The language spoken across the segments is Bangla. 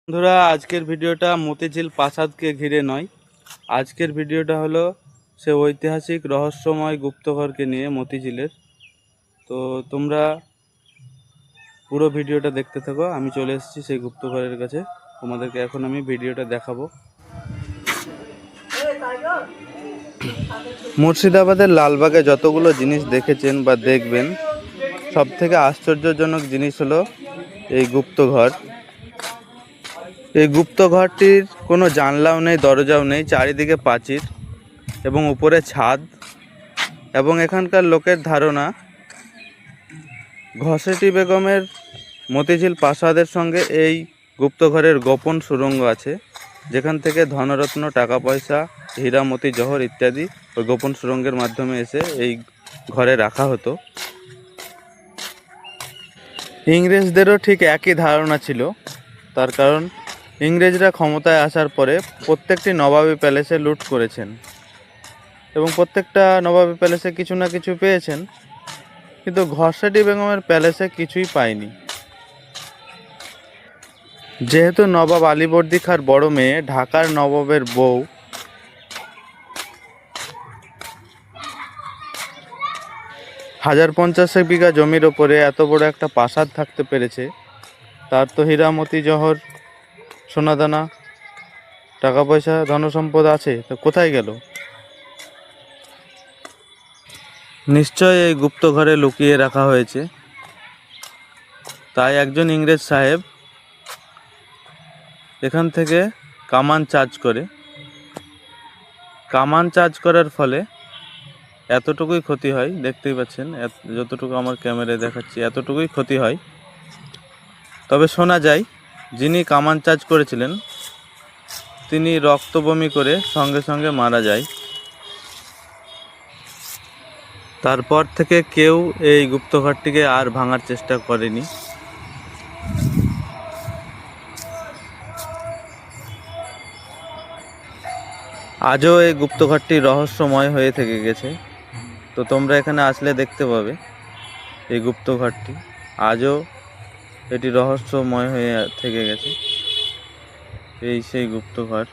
বন্ধুরা, আজকের ভিডিওটা মতিঝিল প্রাসাদকে ঘিরে নয়। আজকের ভিডিওটা হলো সে ঐতিহাসিক রহস্যময় গুপ্তঘরকে নিয়ে মতিঝিলের। তো তোমরা পুরো ভিডিওটা দেখতে থাকো। আমি চলে এসেছি সেই গুপ্তঘরের কাছে, তোমাদেরকে এখন আমি ভিডিওটা দেখাবো। মুর্শিদাবাদের লালবাগে যতগুলো জিনিস দেখেছেন বা দেখবেন, সব থেকে আশ্চর্যজনক জিনিস হলো এই গুপ্তঘর। এই গুপ্তঘরটির কোনো জানলাও নেই, দরজাও নেই, চারিদিকে প্রাচীর এবং উপরে ছাদ। এবং এখানকার লোকের ধারণা ঘসেটি বেগমের মতিঝিল প্রাসাদের সঙ্গে এই গুপ্তঘরের গোপন সুড়ঙ্গ আছে, যেখান থেকে ধনরত্ন, টাকা পয়সা, হীরামতি জহর ইত্যাদি ওই গোপন সুড়ঙ্গের মাধ্যমে এসে এই ঘরে রাখা হতো। ইংরেজদেরও ঠিক একই ধারণা ছিল, তার কারণ ইংরেজরা ক্ষমতায় আসার পরে প্রত্যেকটি নবাবী প্যালেসে লুট করেছেন এবং প্রত্যেকটা নবাবী প্যালেসে কিছু না কিছু পেয়েছেন, কিন্তু ঘসেটি বেগমের প্যালেসে কিছুই পায়নি। যেহেতু নবাব আলীবর্দী খাঁর বড় মেয়ে, ঢাকার নবাবের বউ, 1050 বিঘা জমির ওপরে এত বড় একটা প্রাসাদ থাকতে পেরেছে, তার তো হীরামতি জহর, সোনাদানা, টাকা পয়সা, ধনসম্পদ আছে, তো কোথায় গেল? নিশ্চয় এই গুপ্তঘরে লুকিয়ে রাখা হয়েছে। তাই একজন ইংরেজ সাহেব এখান থেকে কামান চার্জ করে। কামান চার্জ করার ফলে এতটুকুই ক্ষতি হয়, দেখতেই পাচ্ছেন, যতটুকু আমার ক্যামেরায় দেখাচ্ছি এতটুকুই ক্ষতি হয়। তবে শোনা যায় যিনি কামান চার্জ করেছিলেন তিনি রক্তবমি করে সঙ্গে সঙ্গে মারা যায়। তারপর থেকে কেউ এই গুপ্তঘরটিকে আর ভাঙার চেষ্টা করেনি। আজও এই গুপ্তঘরটি রহস্যময় হয়ে থেকে গেছে। তো তোমরা এখানে আসলে দেখতে পাবে এই গুপ্তঘরটি আজও এটি রহস্যময় হয়ে থেকে গেছে। এই সেই গুপ্তঘর।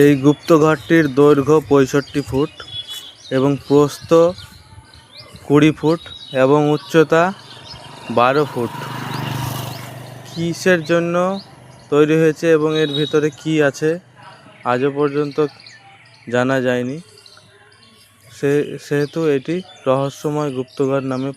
এই গুপ্তঘরটির দৈর্ঘ্য 65 ফুট এবং প্রস্থ 20 ফুট এবং উচ্চতা 12 ফুট। কিসের জন্য তৈরি হয়েছে এবং এর ভিতরে কি আছে আজও পর্যন্ত জানা যায়নি। সেহেতু এটি রহস্যময় গুপ্তঘর নামে